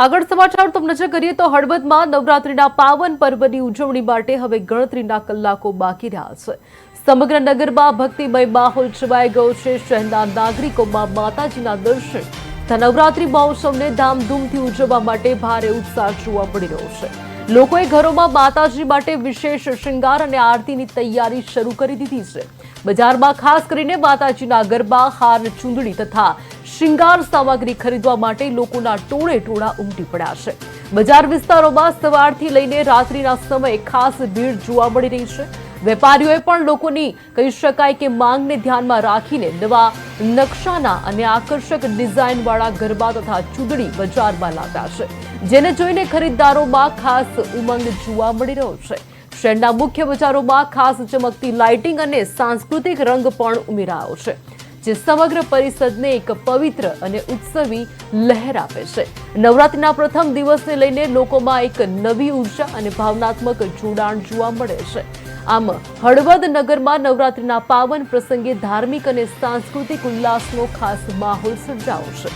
આગળ સમાચાર તરફ નજર કરીએ તો હળવદમાં નવરાત્રીના પાવન પર્વની ઉજવણી માટે હવે ગણતરીના કલાકો બાકી રહ્યા છે। સમગ્ર નગરમાં ભક્તિમય માહોલ છવાઈ ગયો છે। શહેરના નાગરિકોમાં માતાજીના દર્શન તથા નવરાત્રી મહોત્સવને ધામધૂમથી ઉજવવા માટે ભારે ઉત્સાહ જોવા મળી રહ્યો છે। લોકોએ ઘરોમાં માતાજી માટે વિશેષ શ્રૃંગાર અને આરતીની તૈયારી શરૂ કરી દીધી છે। બજારમાં ખાસ કરીને માતાજીના ગરબા, હાર, ચૂંદડી તથા શ્રૃંગાર સામગ્રી ખરીદવા માટે લોકોના ટોળે ટોળા ઉમટી પડ્યા છે। બજાર વિસ્તારોમાં સવારથી લઈને રાત્રિના સમયે ખાસ ભીડ જોવા મળી રહી છે। વેપારીઓએ પણ લોકોની કહી શકાય કે માંગને ધ્યાનમાં રાખીને નવા નકશાના અને આકર્ષક ડિઝાઇનવાળા ગરબા તથા ચૂંદડી બજારમાં લાવ્યા છે, જેને જોઈને ખરીદદારોમાં ખાસ ઉમંગ જોવા મળી રહ્યો છે। શહેરના મુખ્ય બજારોમાં ખાસ ચમકતી લાઇટિંગ અને સાંસ્કૃતિક રંગ પણ ઉમેરાયો છે, જે સમગ્ર પરિષદને એક પવિત્ર અને ઉત્સવી લહેર આપે છે। નવરાત્રીના પ્રથમ દિવસને લઈને લોકોમાં એક નવી ઉર્જા અને ભાવનાત્મક જોડાણ જોવા મળે છે। આમ હળવદ નગરમાં નવરાત્રીના પાવન પ્રસંગે ધાર્મિક અને સાંસ્કૃતિક ઉલ્લાસનો ખાસ માહોલ સર્જાયો છે।